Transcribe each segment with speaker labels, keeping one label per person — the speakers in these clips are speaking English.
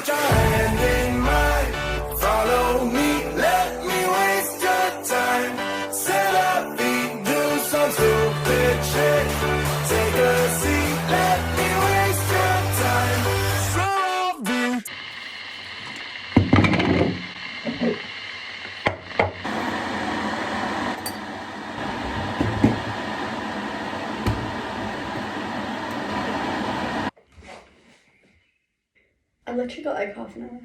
Speaker 1: your hand in mine. Follow me, let me waste your time. C'est la vie, do some stupid shit. Take a seat, let me waste your time. C'est la vie.
Speaker 2: I've literally got like half an hour.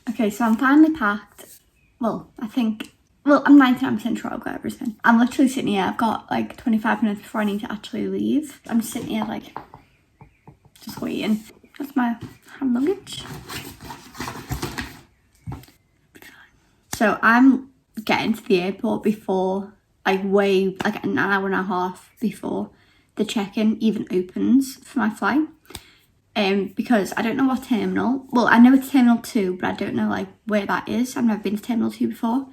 Speaker 2: Okay, so I'm finally packed. Well, I'm 99% sure I've got everything. I'm literally sitting here. I've got like 25 minutes before I need to actually leave. I'm just sitting here like, just waiting. That's my hand luggage. So I'm getting to the airport before, like an hour and a half before the check-in even opens for my flight. Because I don't know what terminal. Well, I know it's Terminal 2, but I don't know like where that is. I've never been to Terminal 2 before.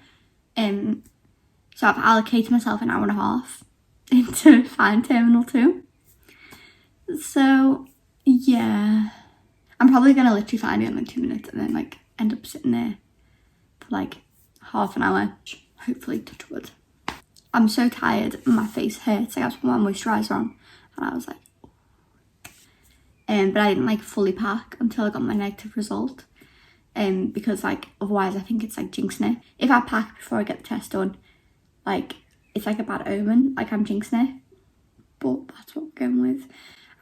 Speaker 2: So I've allocated myself an hour and a half to find Terminal 2. So yeah, I'm probably gonna literally find it in like 2 minutes and then like end up sitting there for like half an hour. Hopefully, touch wood. I'm so tired and my face hurts. Like I just put my moisturiser on and I was like, but I didn't like fully pack until I got my negative result. Because like otherwise I think it's like jinxing it. If I pack before I get the test done, like it's like a bad omen, like I'm jinxing it. But that's what we're going with.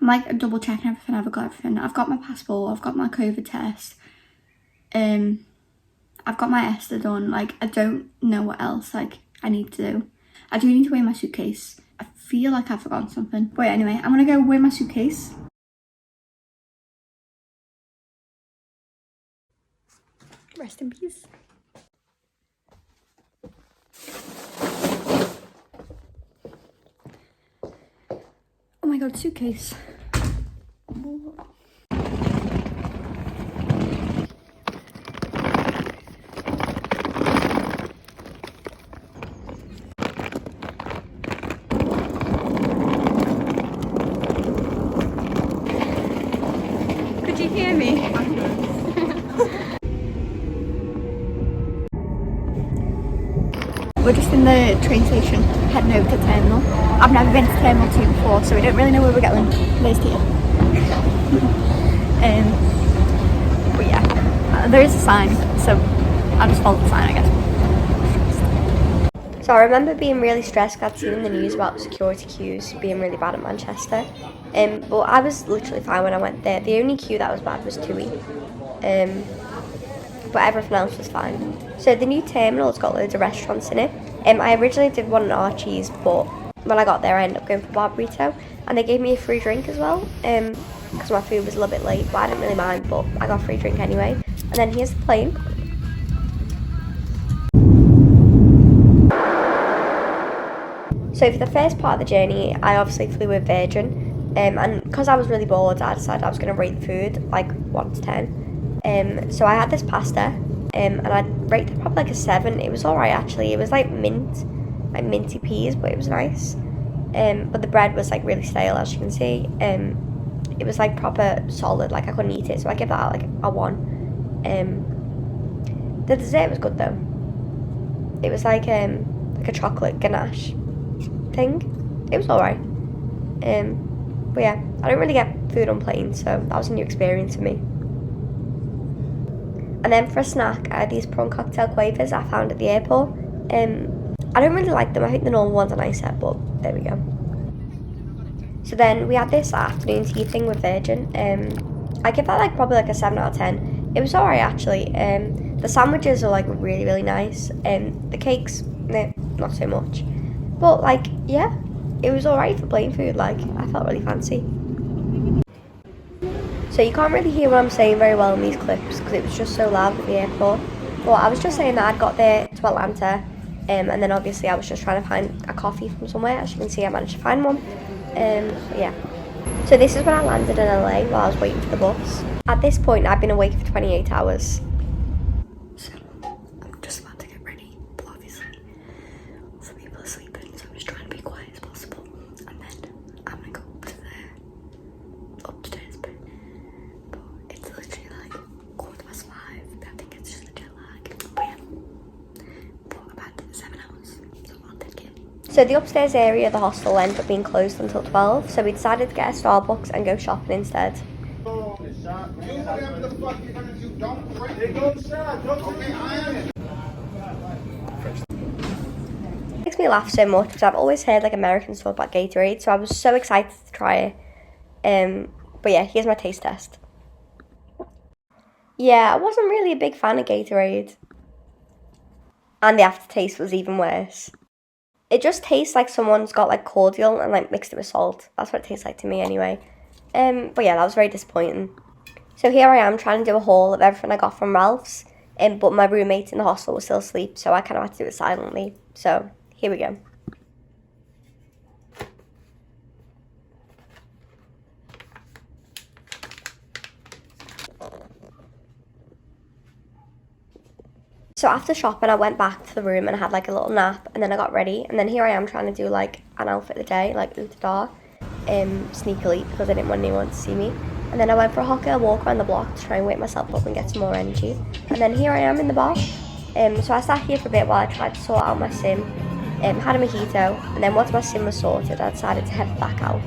Speaker 2: I'm like double checking everything. I've got everything. I've got my passport, I've got my COVID test, I've got my ESTA done. Like I don't know what else like I need to do. I do need to weigh my suitcase. I feel like I've forgotten something. But yeah, anyway, I'm gonna go weigh my suitcase. Rest in peace. Oh my god, suitcase. Could you hear me? We're just in the train station, heading over to Terminal. I've never been to Terminal 2 before, so we don't really know where we're going. There's Tia. But yeah, there is a sign, so I'll just follow the sign, I guess.
Speaker 3: So I remember being really stressed. I'd seen in the news about the security queues being really bad at Manchester. But I was literally fine when I went there. The only queue that was bad was 2E. But everything else was fine. So the new terminal's got loads of restaurants in it. I originally did want an Archie's, but when I got there I ended up going for bar burrito, and they gave me a free drink as well, because my food was a little bit late, but I didn't really mind, but I got a free drink anyway. And then here's the plane. So for the first part of the journey, I obviously flew with Virgin, and because I was really bored, I decided I was going to rate the food like 1 to 10. So I had this pasta, and I'd rate it probably like a 7. It was alright actually. It was like minty peas, but it was nice. But the bread was like really stale, as you can see. It was like proper solid, like I couldn't eat it, so I give that like a 1. The dessert was good though. It was like a chocolate ganache thing. It was alright. But yeah, I don't really get food on planes, so that was a new experience for me. And then for a snack, I had these prawn cocktail quavers I found at the airport. I don't really like them. I think the normal ones are nicer, but there we go. So then we had this afternoon tea thing with Virgin. I give that like probably like a 7 out of 10. It was alright actually. The sandwiches are like really, really nice. The cakes, nah, not so much. But like, yeah, it was alright for plane food. Like, I felt really fancy. So you can't really hear what I'm saying very well in these clips because it was just so loud at the airport. But I was just saying that I'd got there to Atlanta, and then obviously I was just trying to find a coffee from somewhere. As you can see, I managed to find one. Yeah. So this is when I landed in LA while I was waiting for the bus. At this point, I'd been awake for 28 hours.
Speaker 2: So I'm just about to get ready, but obviously some people are sleeping, so I'm just trying to be quiet as possible. And then I'm gonna go up to the upstairs bit. But it's literally
Speaker 3: So the upstairs area of the hostel ended up being closed until 12, so we decided to get a Starbucks and go shopping instead. It makes me laugh so much because I've always heard like Americans talk about Gatorade, so I was so excited to try it. But yeah, here's my taste test. Yeah, I wasn't really a big fan of Gatorade. And the aftertaste was even worse. It just tastes like someone's got like cordial and like mixed it with salt. That's what it tastes like to me anyway. But yeah, that was very disappointing. So here I am trying to do a haul of everything I got from Ralph's. But my roommate in the hostel was still asleep, so I kind of had to do it silently. So here we go. So after shopping, I went back to the room and I had like a little nap, and then I got ready, and then here I am trying to do like an outfit of the day, like Utadar, sneakily, because I didn't want anyone to see me. And then I went for a hot girl walk around the block to try and wake myself up and get some more energy. And then here I am in the bar. So I sat here for a bit while I tried to sort out my sim, had a mojito, and then once my sim was sorted, I decided to head back out.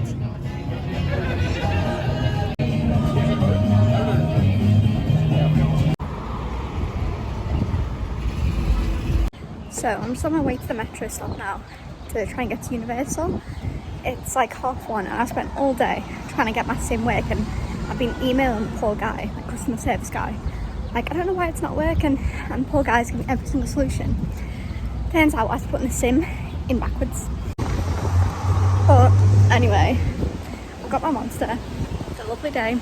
Speaker 2: So I'm just on my way to the metro stop now to try and get to Universal. It's like 1:30 and I spent all day trying to get my sim working. I've been emailing the poor guy, like customer service guy. Like, I don't know why it's not working, and the poor guy's giving me every single solution. Turns out I was putting the sim in backwards. But anyway, I got my monster. It's a lovely day.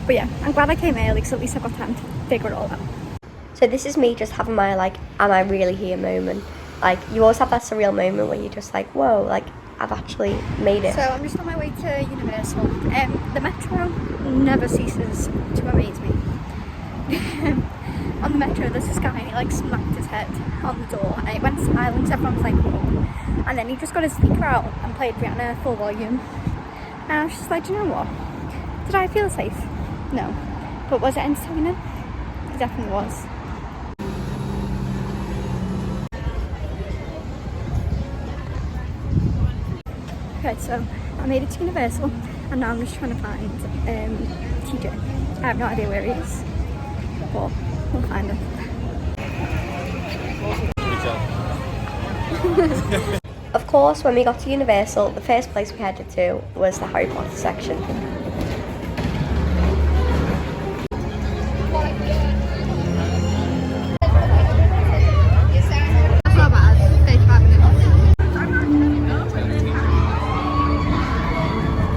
Speaker 2: But yeah, I'm glad I came early because at least I've got time to figure it all out.
Speaker 3: So this is me just having my like, am I really here moment. Like, you always have that surreal moment where you're just like, whoa, like, I've actually made it.
Speaker 2: So I'm just on my way to Universal. The metro never ceases to amaze me. On the metro, there's this guy and he like smacked his head on the door and it went silent, everyone was like, whoa. And then he just got his speaker out and played Rihanna full volume. And I was just like, do you know what? Did I feel safe? No. But was it entertaining? It definitely was. Okay, so I made it to Universal and now I'm just trying to find TJ. I have no idea where he is, but we'll find him.
Speaker 3: Of course, when we got to Universal, the first place we headed to was the Harry Potter section.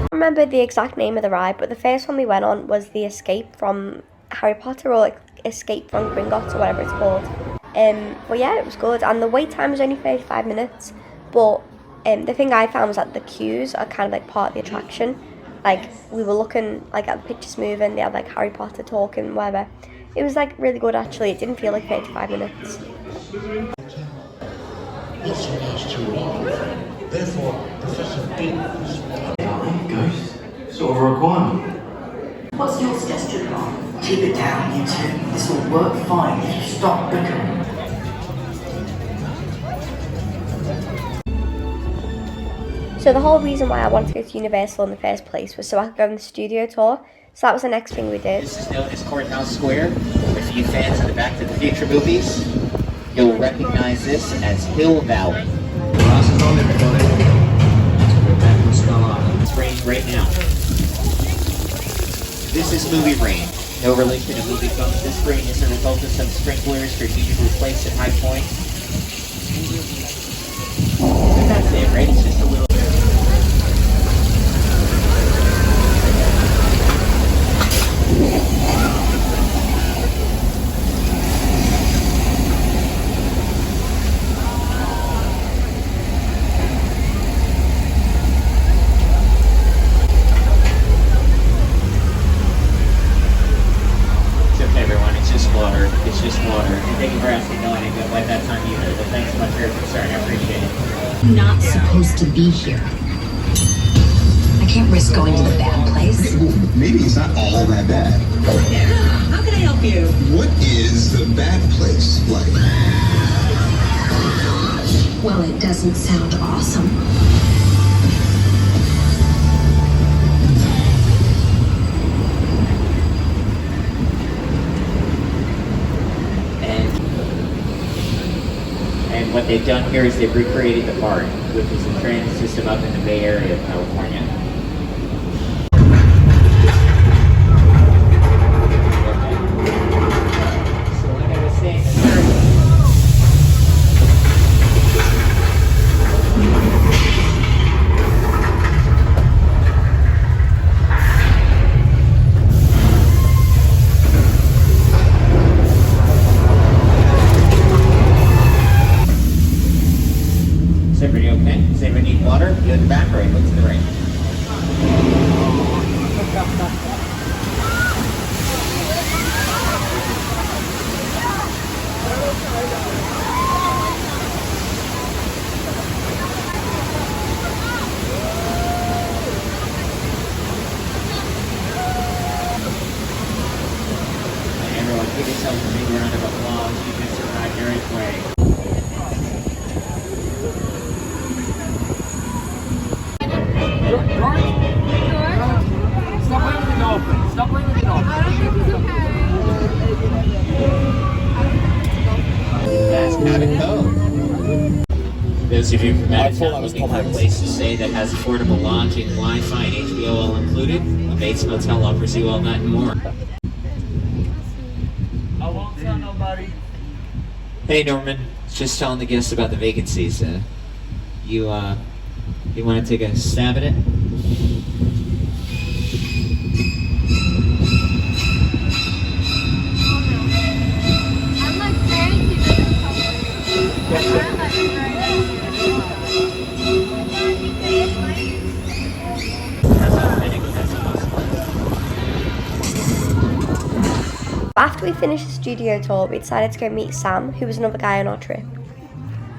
Speaker 3: I don't remember the exact name of the ride, but the first one we went on was the Escape from Harry Potter, or like Escape from Gringotts, or whatever it's called. But yeah, it was good, and the wait time was only 35 minutes, but the thing I found was that the queues are kind of like part of the attraction. Like, we were looking like at the pictures moving, they had like Harry Potter talking, whatever. It was like really good actually, it didn't feel like 35 minutes.
Speaker 4: Therefore, Professor Beans. Ghost, sort of a requirement.
Speaker 5: What's your suggestion, Bob?
Speaker 4: Keep it down, you two. This will work fine if you stop bickering.
Speaker 3: So the whole reason why I wanted to go to Universal in the first place was so I could go on the studio tour. So that was the next thing we did.
Speaker 6: This is known as Courthouse Square. If you fans of the Back to the Future movies, you'll recognize this as Hill Valley. It's raining right now. This is movie rain. No relation to movie films. This rain is a result of some sprinklers strategically placed at high points. And that's it, right? It's just a little... It's just water. And thank you for asking. No, I didn't go by that time either. But thanks so much for your concern. I appreciate it.
Speaker 5: Not supposed to be here. I can't risk going to the bad place.
Speaker 7: Okay, well, maybe it's not all that bad.
Speaker 5: How can I help you?
Speaker 7: What is the bad place like?
Speaker 5: Well, it doesn't sound awesome.
Speaker 6: And what they've done here is they've recreated the BART, which is a transit system up in the Bay Area of California. So like I was saying, Zipper, you okay? Does anybody need water? You in the back or look to the right? Everyone, give yourselves a big round of applause. You can survive your own way.
Speaker 8: Stop playing with the dog.
Speaker 6: That's cabin code. Those of you from out of town looking for a place to stay that has affordable lodging, Wi-Fi, and HBO all included, the Bates Motel offers you all that and more.
Speaker 8: I won't tell nobody.
Speaker 6: Hey Norman, just telling the guests about the vacancies. You want to take a stab at it?
Speaker 3: After we finished the studio tour, we decided to go meet Sam, who was another guy on our trip.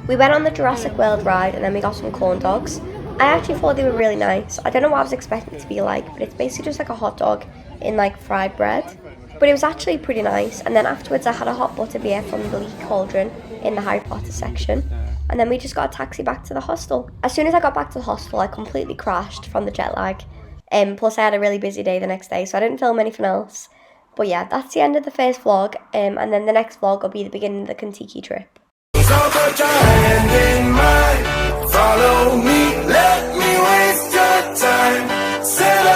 Speaker 3: We went on the Jurassic World ride and then we got some corn dogs. I actually thought they were really nice. I don't know what I was expecting it to be like, but it's basically just like a hot dog in like fried bread. But it was actually pretty nice. And then afterwards I had a hot butter beer from the Leak Cauldron in the Harry Potter section. And then we just got a taxi back to the hostel. As soon as I got back to the hostel, I completely crashed from the jet lag. Plus I had a really busy day the next day, so I didn't film anything else. But yeah, that's the end of the first vlog, and then the next vlog will be the beginning of the Contiki trip.
Speaker 1: So put your hand in mine, follow me, let me waste your time. Sail